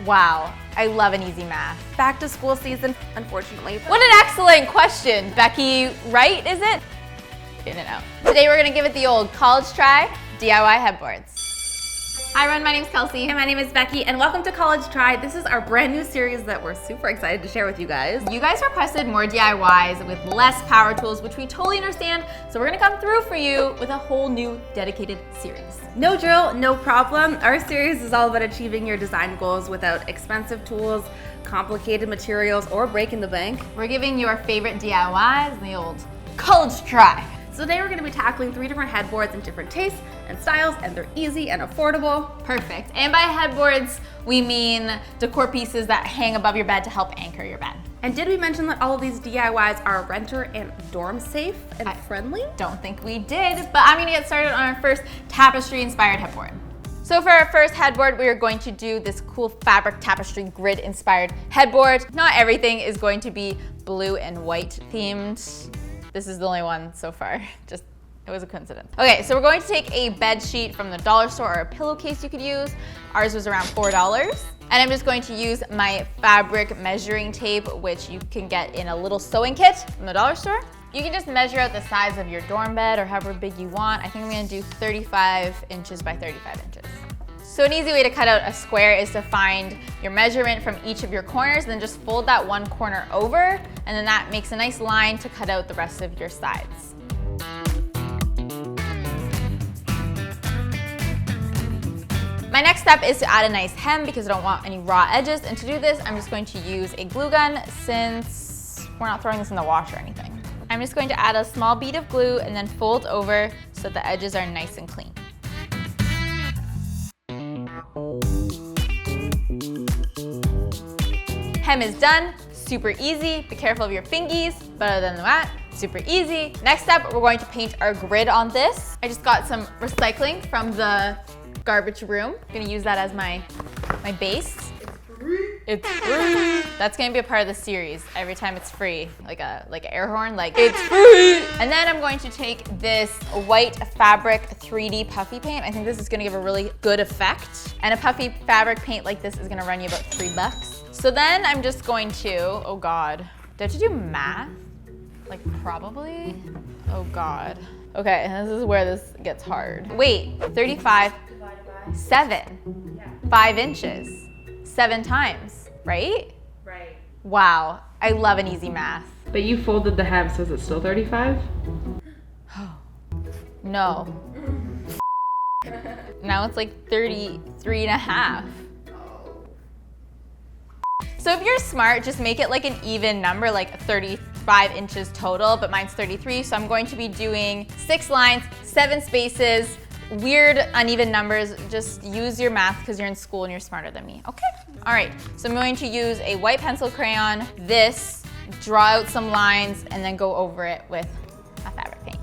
Wow, I love an easy math. Back to school season, unfortunately. What an excellent question, Becky, right, is it? In and out. Today we're gonna give it the old college try, DIY headboards. Hi everyone, my name's Kelsey. And my name is Becky, and welcome to College Try. This is our brand new series that we're super excited to share with you guys. You guys requested more DIYs with less power tools, which we totally understand, so we're gonna come through for you with a whole new dedicated series. No drill, no problem. Our series is all about achieving your design goals without expensive tools, complicated materials, or breaking the bank. We're giving you our favorite DIYs, the old college try. So today we're going to be tackling 3 different headboards in different tastes and styles, and they're easy and affordable. Perfect. And by headboards, we mean decor pieces that hang above your bed to help anchor your bed. And did we mention that all of these DIYs are renter and dorm safe and friendly? Don't think we did, but I'm going to get started on our first tapestry-inspired headboard. So for our first headboard, we are going to do this cool fabric tapestry grid-inspired headboard. Not everything is going to be blue and white themed. This is the only one so far, it was a coincidence. Okay, so we're going to take a bed sheet from the dollar store or a pillowcase you could use. Ours was around $4. And I'm just going to use my fabric measuring tape, which you can get in a little sewing kit from the dollar store. You can just measure out the size of your dorm bed or however big you want. I think I'm gonna do 35 inches by 35 inches. So an easy way to cut out a square is to find your measurement from each of your corners and then just fold that one corner over, and then that makes a nice line to cut out the rest of your sides. My next step is to add a nice hem because I don't want any raw edges, and to do this I'm just going to use a glue gun since we're not throwing this in the wash or anything. I'm just going to add a small bead of glue and then fold over so the edges are nice and clean. Hem is done, super easy. Be careful of your fingies, but other than that, super easy. Next up, we're going to paint our grid on this. I just got some recycling from the garbage room. I'm gonna use that as my base. It's free. That's gonna be a part of the series. Every time it's free, like an air horn, like it's free. And then I'm going to take this white fabric 3D puffy paint. I think this is gonna give a really good effect. And a puffy fabric paint like this is gonna run you about $3. So then I'm just going to, oh God, do I have to do math? Like probably? Oh God. Okay, this is where this gets hard. Wait, 35, 7, 5 inches. 7 times, right? Right. Wow, I love an easy math. But you folded the hem, so is it still 35? No. Now it's like 33 and a half. So if you're smart, just make it like an even number, like 35 inches total, but mine's 33, so I'm going to be doing 6 lines, 7 spaces, weird uneven numbers. Just use your math because you're in school and you're smarter than me, okay? All right, so I'm going to use a white pencil crayon, draw out some lines, and then go over it with a fabric paint.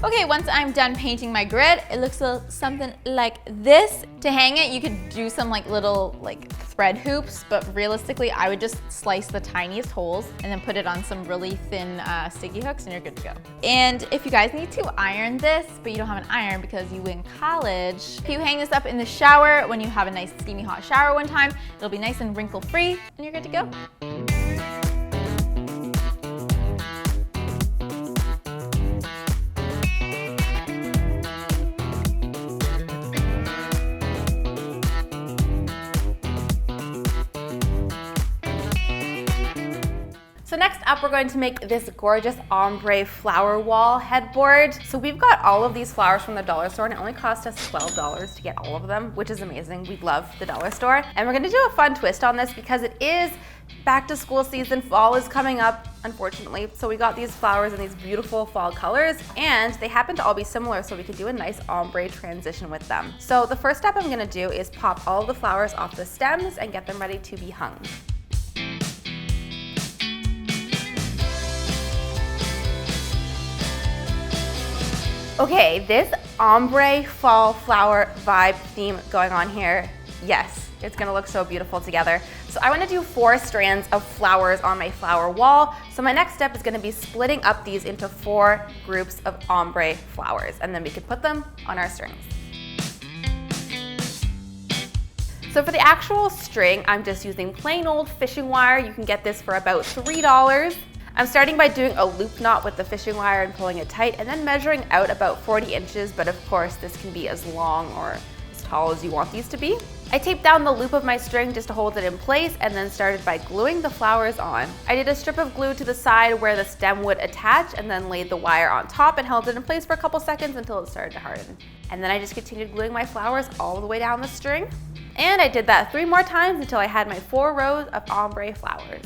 Okay, once I'm done painting my grid, it looks something like this. To hang it, you could do some little thread hoops, but realistically, I would just slice the tiniest holes and then put it on some really thin sticky hooks and you're good to go. And if you guys need to iron this, but you don't have an iron because you in college, if you hang this up in the shower when you have a nice steamy hot shower one time, it'll be nice and wrinkle free and you're good to go. So next up, we're going to make this gorgeous ombre flower wall headboard. So we've got all of these flowers from the dollar store, and it only cost us $12 to get all of them, which is amazing. We love the dollar store. And we're gonna do a fun twist on this because it is back to school season. Fall is coming up, unfortunately. So we got these flowers in these beautiful fall colors, and they happen to all be similar, so we could do a nice ombre transition with them. So the first step I'm gonna do is pop all of the flowers off the stems and get them ready to be hung. Okay, this ombre fall flower vibe theme going on here, yes, it's gonna look so beautiful together. So So I want to do 4 strands of flowers on my flower wall. So my next step is going to be splitting up these into 4 groups of ombre flowers, and then we can put them on our strings. So for the actual string, I'm just using plain old fishing wire. You can get this for about $3. I'm starting by doing a loop knot with the fishing wire and pulling it tight, and then measuring out about 40 inches, but of course this can be as long or as tall as you want these to be. I taped down the loop of my string just to hold it in place, and then started by gluing the flowers on. I did a strip of glue to the side where the stem would attach, and then laid the wire on top and held it in place for a couple seconds until it started to harden. And then I just continued gluing my flowers all the way down the string. And I did that 3 more times until I had my 4 rows of ombre flowers.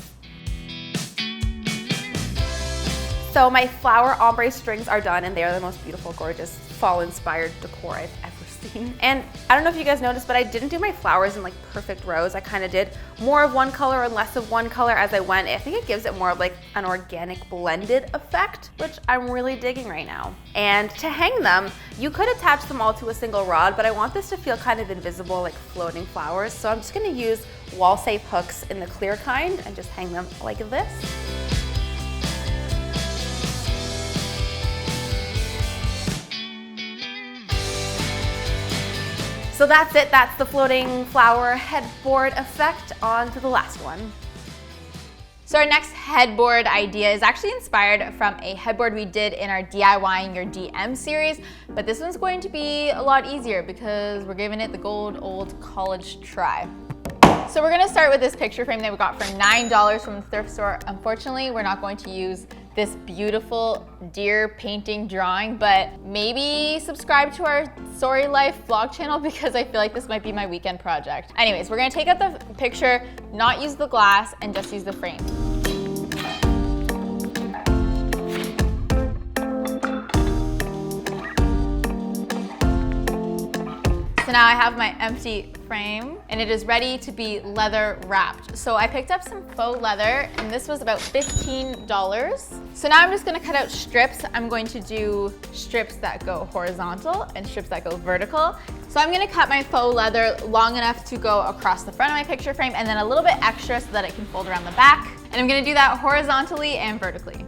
So my flower ombre strings are done, and they are the most beautiful, gorgeous, fall-inspired decor I've ever seen. And I don't know if you guys noticed, but I didn't do my flowers in like perfect rows. I kind of did more of one color and less of one color as I went. I think it gives it more of like an organic blended effect, which I'm really digging right now. And to hang them, you could attach them all to a single rod, but I want this to feel kind of invisible, like floating flowers. So I'm just gonna use wall-safe hooks in the clear kind and just hang them like this. So that's it, that's the floating flower headboard effect. On to the last one. So our next headboard idea is actually inspired from a headboard we did in our DIYing Your DM series, but this one's going to be a lot easier because we're giving it the good old college try. So we're gonna start with this picture frame that we got for $9 from the thrift store. Unfortunately, we're not going to use this beautiful deer painting drawing, but maybe subscribe to our Sorry Life vlog channel because I feel like this might be my weekend project. Anyways, we're gonna take out the picture, not use the glass, and just use the frame. So now I have my empty frame and it is ready to be leather wrapped. So I picked up some faux leather and this was about $15. So now I'm just gonna cut out strips. I'm going to do strips that go horizontal and strips that go vertical. So I'm gonna cut my faux leather long enough to go across the front of my picture frame and then a little bit extra so that it can fold around the back. And I'm gonna do that horizontally and vertically.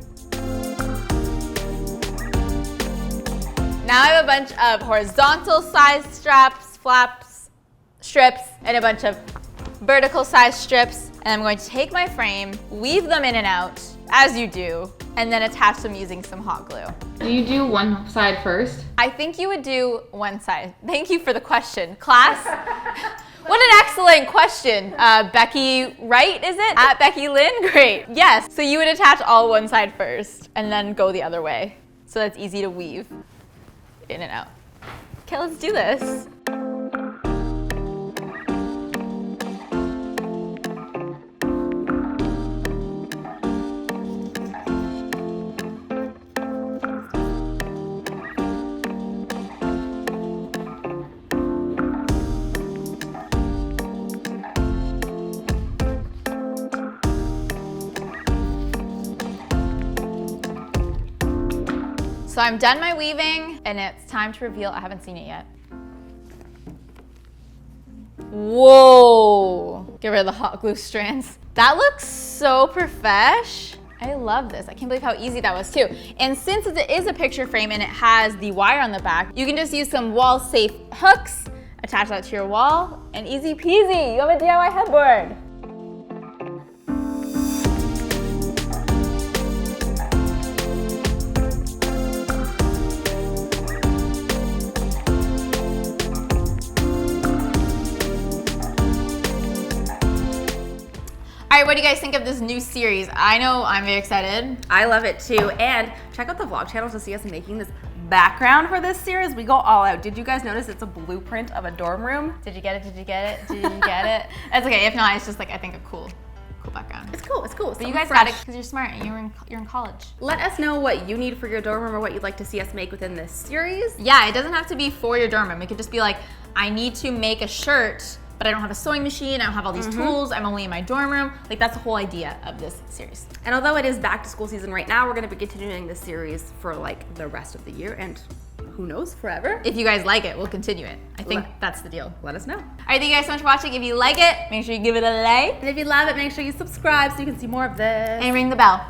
Now I have a bunch of horizontal size straps, flaps, strips, and a bunch of vertical size strips. And I'm going to take my frame, weave them in and out, as you do, and then attach them using some hot glue. Do you do one side first? I think you would do one side. Thank you for the question. Class, what an excellent question. Becky Wright, is it? At Becky Lynn? Great. Yes, so you would attach all one side first and then go the other way. So that's easy to weave in and out. Okay, let's do this. So I'm done my weaving and it's time to reveal. I haven't seen it yet. Whoa! Get rid of the hot glue strands. That looks so profesh. I love this. I can't believe how easy that was too. And since it is a picture frame and it has the wire on the back, you can just use some wall safe hooks, attach that to your wall, and easy peasy, you have a DIY headboard. All right, what do you guys think of this new series? I know I'm very excited. I love it too. And check out the vlog channel to see us making this background for this series. We go all out. Did you guys notice it's a blueprint of a dorm room? Did you get it? Did you get it? Did you get it? That's okay. If not, it's just like, I think a cool background. It's cool, it's cool. But you guys got it because you're smart and you're in college. Let us know what you need for your dorm room or what you'd like to see us make within this series. Yeah, it doesn't have to be for your dorm room. It could just be like, I need to make a shirt, but I don't have a sewing machine, I don't have all these tools, I'm only in my dorm room. Like, that's the whole idea of this series. And although it is back to school season right now, we're gonna be continuing this series for like the rest of the year and who knows, forever. If you guys like it, we'll continue it. I think that's the deal. Let us know. All right, thank you guys so much for watching. If you like it, make sure you give it a like. And if you love it, make sure you subscribe so you can see more of this. And ring the bell.